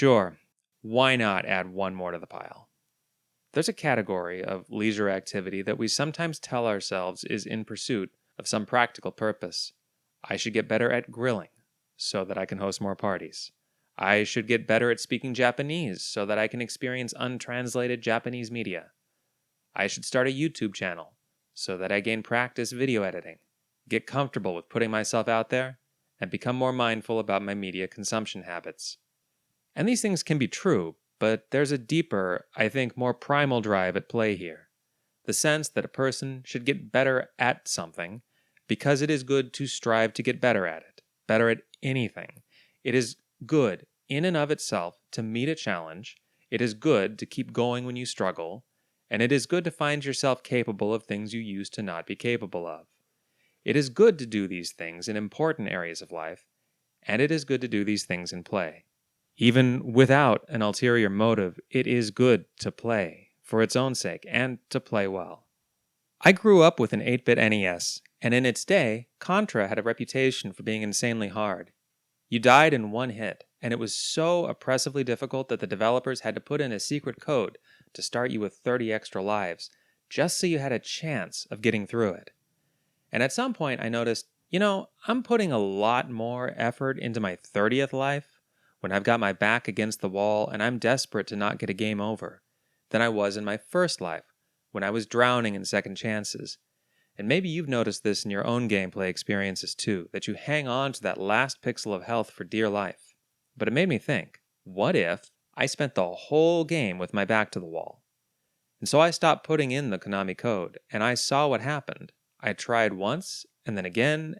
Sure, why not add one more to the pile? There's a category of leisure activity that we sometimes tell ourselves is in pursuit of some practical purpose. I should get better at grilling so that I can host more parties. I should get better at speaking Japanese so that I can experience untranslated Japanese media. I should start a YouTube channel so that I gain practice video editing, get comfortable with putting myself out there, and become more mindful about my media consumption habits. And these things can be true, but there's a deeper, I think more primal drive at play here. The sense that a person should get better at something because it is good to strive to get better at it, better at anything. It is good in and of itself to meet a challenge. It is good to keep going when you struggle. And it is good to find yourself capable of things you used to not be capable of. It is good to do these things in important areas of life, and it is good to do these things in play. Even without an ulterior motive, it is good to play, for its own sake, and to play well. I grew up with an 8-bit NES, and in its day, Contra had a reputation for being insanely hard. You died in one hit, and it was so oppressively difficult that the developers had to put in a secret code to start you with 30 extra lives, just so you had a chance of getting through it. And at some point I noticed, I'm putting a lot more effort into my 30th life, when I've got my back against the wall and I'm desperate to not get a game over, than I was in my first life, when I was drowning in second chances. And maybe you've noticed this in your own gameplay experiences too, that you hang on to that last pixel of health for dear life. But it made me think, what if I spent the whole game with my back to the wall? And so I stopped putting in the Konami code, and I saw what happened. I tried once, and then again,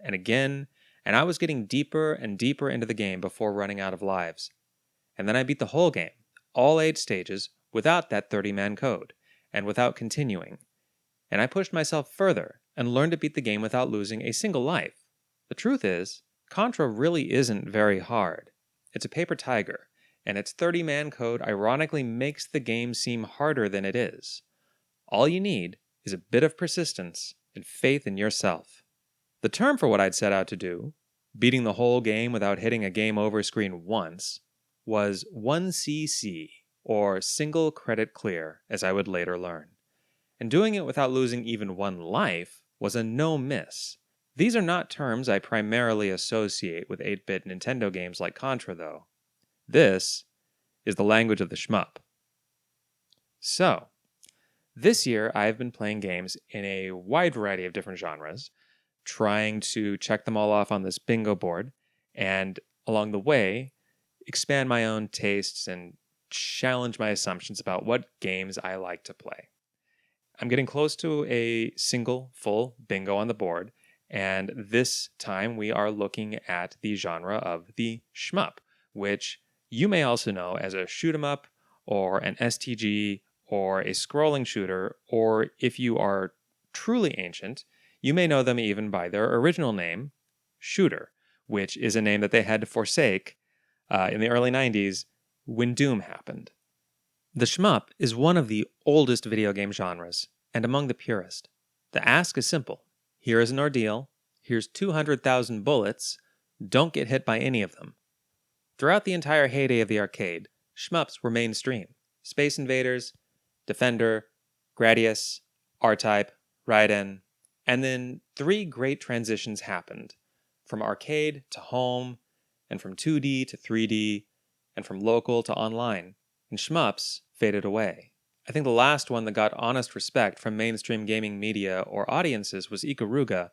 and I was getting deeper and deeper into the game before running out of lives. And then I beat the whole game, all 8 stages, without that 30-man code, and without continuing. And I pushed myself further, and learned to beat the game without losing a single life. The truth is, Contra really isn't very hard. It's a paper tiger, and its 30-man code ironically makes the game seem harder than it is. All you need is a bit of persistence and faith in yourself. The term for what I'd set out to do, beating the whole game without hitting a game over screen once, was 1CC, or single credit clear, as I would later learn. And doing it without losing even one life was a no-miss. These are not terms I primarily associate with 8-bit Nintendo games like Contra, though. This is the language of the shmup. So, this year I've been playing games in a wide variety of different genres, trying to check them all off on this bingo board, and along the way, expand my own tastes and challenge my assumptions about what games I like to play. I'm getting close to a single full bingo on the board, and this time we are looking at the genre of the shmup, which you may also know as a shoot 'em up, or an STG, or a scrolling shooter, or if you are truly ancient, you may know them even by their original name, Shooter, which is a name that they had to forsake in the early 90s when Doom happened. The shmup is one of the oldest video game genres, and among the purest. The ask is simple. Here is an ordeal, here's 200,000 bullets, don't get hit by any of them. Throughout the entire heyday of the arcade, shmups were mainstream. Space Invaders, Defender, Gradius, R-Type, Raiden, and then 3 great transitions happened, from arcade to home, and from 2D to 3D, and from local to online, and shmups faded away. I think the last one that got honest respect from mainstream gaming media or audiences was Ikaruga.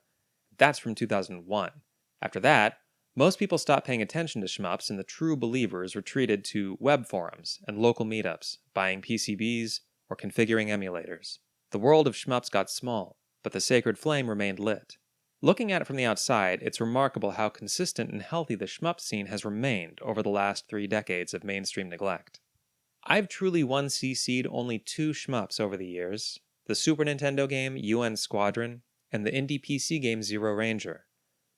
That's from 2001. After that, most people stopped paying attention to shmups, and the true believers retreated to web forums and local meetups, buying PCBs or configuring emulators. The world of shmups got small, but the sacred flame remained lit. Looking at it from the outside, it's remarkable how consistent and healthy the shmup scene has remained over the last 3 decades of mainstream neglect. I've truly 1CC'd only 2 shmups over the years, the Super Nintendo game UN Squadron, and the indie PC game Zero Ranger.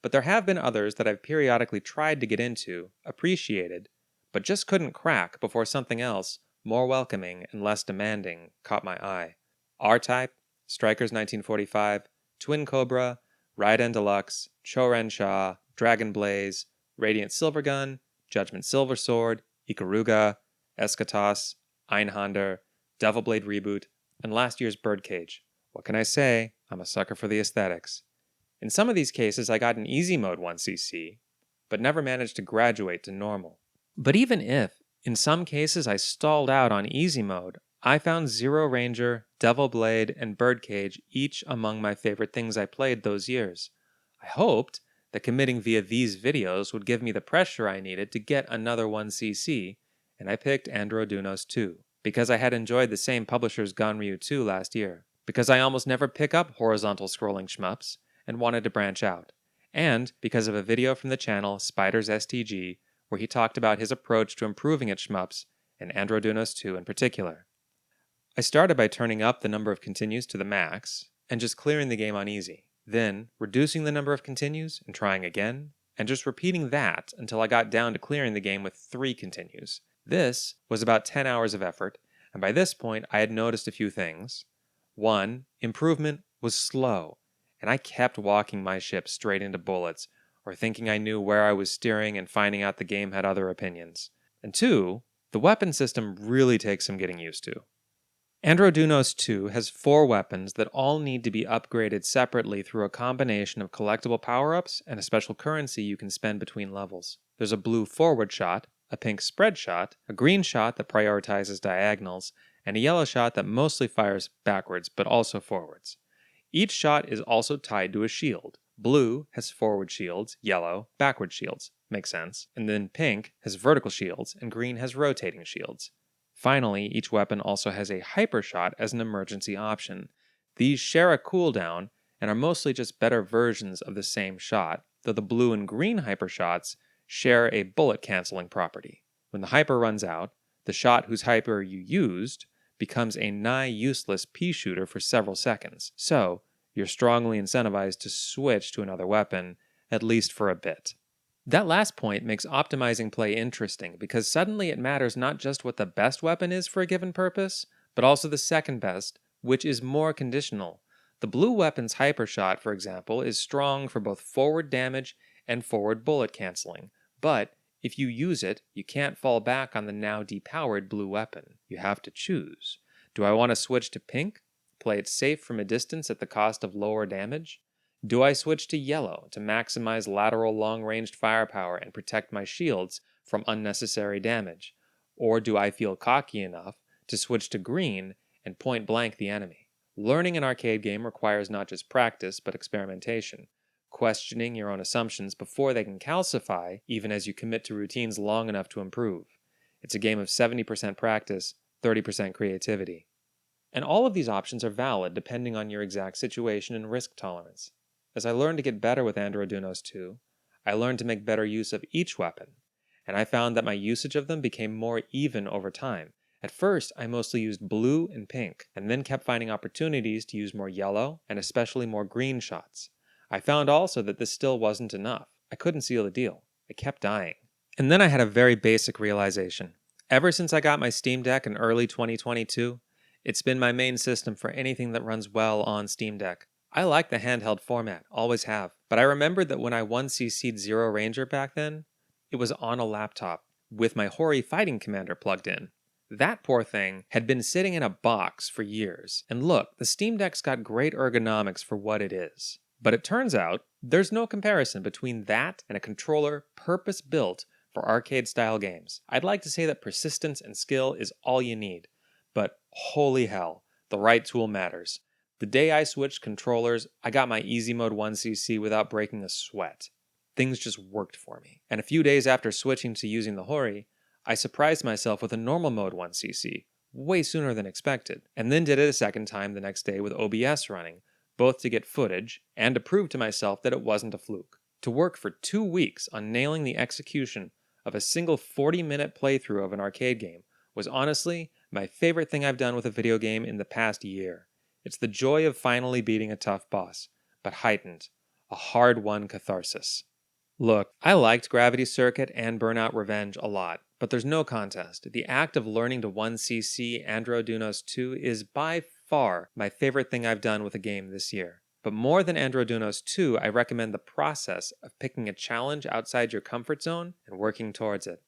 But there have been others that I've periodically tried to get into, appreciated, but just couldn't crack before something else, more welcoming and less demanding, caught my eye. R-Type, Strikers 1945, Twin Cobra, Raiden Deluxe, Choren Shah, Dragon Blaze, Radiant Silvergun, Judgment Silver Sword, Ikaruga, Eschatos, Einhander, Devil Blade Reboot, and last year's Birdcage. What can I say? I'm a sucker for the aesthetics. In some of these cases, I got an easy mode 1cc, but never managed to graduate to normal. But even if, in some cases, I stalled out on easy mode, I found Zero Ranger, Devil Blade, and Birdcage each among my favorite things I played those years. I hoped that committing via these videos would give me the pressure I needed to get another 1cc, and I picked Andro Dunos 2, because I had enjoyed the same publisher's Ganryu 2 last year, because I almost never pick up horizontal scrolling shmups, and wanted to branch out, and because of a video from the channel Spiders STG where he talked about his approach to improving at shmups, and Andro Dunos 2 in particular. I started by turning up the number of continues to the max, and just clearing the game on easy, then reducing the number of continues and trying again, and just repeating that until I got down to clearing the game with 3 continues. This was about 10 hours of effort, and by this point I had noticed a few things. 1. Improvement was slow, and I kept walking my ship straight into bullets, or thinking I knew where I was steering and finding out the game had other opinions. And 2. The weapon system really takes some getting used to. Andro Dunos 2 has 4 weapons that all need to be upgraded separately through a combination of collectible power-ups and a special currency you can spend between levels. There's a blue forward shot, a pink spread shot, a green shot that prioritizes diagonals, and a yellow shot that mostly fires backwards but also forwards. Each shot is also tied to a shield. Blue has forward shields, yellow, backward shields. Makes sense. And then pink has vertical shields, and green has rotating shields. Finally, each weapon also has a hyper shot as an emergency option. These share a cooldown and are mostly just better versions of the same shot, though the blue and green hyper shots share a bullet canceling property. When the hyper runs out, the shot whose hyper you used becomes a nigh useless pea shooter for several seconds, so you're strongly incentivized to switch to another weapon, at least for a bit. That last point makes optimizing play interesting because suddenly it matters not just what the best weapon is for a given purpose, but also the second best, which is more conditional. The blue weapon's hyper shot, for example, is strong for both forward damage and forward bullet canceling, but if you use it, you can't fall back on the now depowered blue weapon. You have to choose. Do I want to switch to pink? Play it safe from a distance at the cost of lower damage? Do I switch to yellow to maximize lateral long-ranged firepower and protect my shields from unnecessary damage? Or do I feel cocky enough to switch to green and point blank the enemy? Learning an arcade game requires not just practice, but experimentation, questioning your own assumptions before they can calcify, even as you commit to routines long enough to improve. It's a game of 70% practice, 30% creativity. And all of these options are valid depending on your exact situation and risk tolerance. As I learned to get better with Andro Dunos 2, I learned to make better use of each weapon, and I found that my usage of them became more even over time. At first, I mostly used blue and pink, and then kept finding opportunities to use more yellow and especially more green shots. I found also that this still wasn't enough. I couldn't seal the deal. I kept dying. And then I had a very basic realization. Ever since I got my Steam Deck in early 2022, it's been my main system for anything that runs well on Steam Deck. I like the handheld format, always have, but I remembered that when I 1cc'd Zero Ranger back then, it was on a laptop, with my Hori Fighting Commander plugged in. That poor thing had been sitting in a box for years, and look, the Steam Deck's got great ergonomics for what it is. But it turns out, there's no comparison between that and a controller purpose-built for arcade-style games. I'd like to say that persistence and skill is all you need, but holy hell, the right tool matters. The day I switched controllers, I got my easy mode 1cc without breaking a sweat. Things just worked for me. And a few days after switching to using the Hori, I surprised myself with a normal mode 1cc, way sooner than expected, and then did it a second time the next day with OBS running, both to get footage and to prove to myself that it wasn't a fluke. To work for 2 weeks on nailing the execution of a single 40-minute playthrough of an arcade game was honestly my favorite thing I've done with a video game in the past year. It's the joy of finally beating a tough boss, but heightened, a hard-won catharsis. Look, I liked Gravity Circuit and Burnout Revenge a lot, but there's no contest. The act of learning to 1cc Andro Dunos 2 is by far my favorite thing I've done with a game this year. But more than Andro Dunos 2, I recommend the process of picking a challenge outside your comfort zone and working towards it.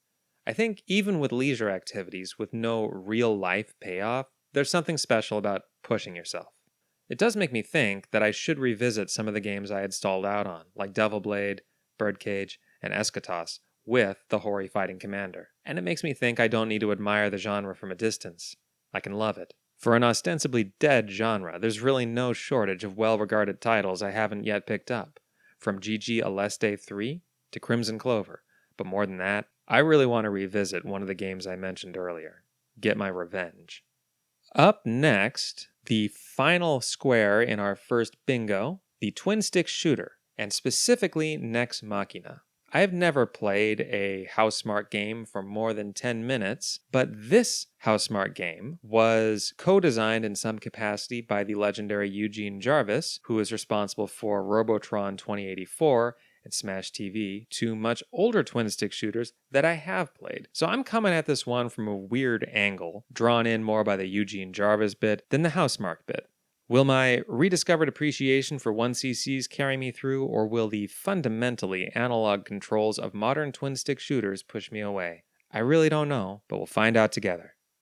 I think even with leisure activities with no real life payoff, there's something special about pushing yourself. It does make me think that I should revisit some of the games I had stalled out on, like Devil Blade, Birdcage, and Eschatos, with the Hori Fighting Commander. And it makes me think I don't need to admire the genre from a distance. I can love it. For an ostensibly dead genre, there's really no shortage of well-regarded titles I haven't yet picked up, from Gigi Aleste 3 to Crimson Clover. But more than that, I really want to revisit one of the games I mentioned earlier, Get My Revenge. Up next, the final square in our first bingo, the twin-stick shooter, and specifically Nex Machina. I have never played a Housemarque game for more than 10 minutes, but this Housemarque game was co-designed in some capacity by the legendary Eugene Jarvis, who is responsible for Robotron 2084 and Smash TV, two much older twin-stick shooters that I have played. So I'm coming at this one from a weird angle, drawn in more by the Eugene Jarvis bit than the Housemarque bit. Will my rediscovered appreciation for 1cc's carry me through, or will the fundamentally analog controls of modern twin-stick shooters push me away? I really don't know, but we'll find out together.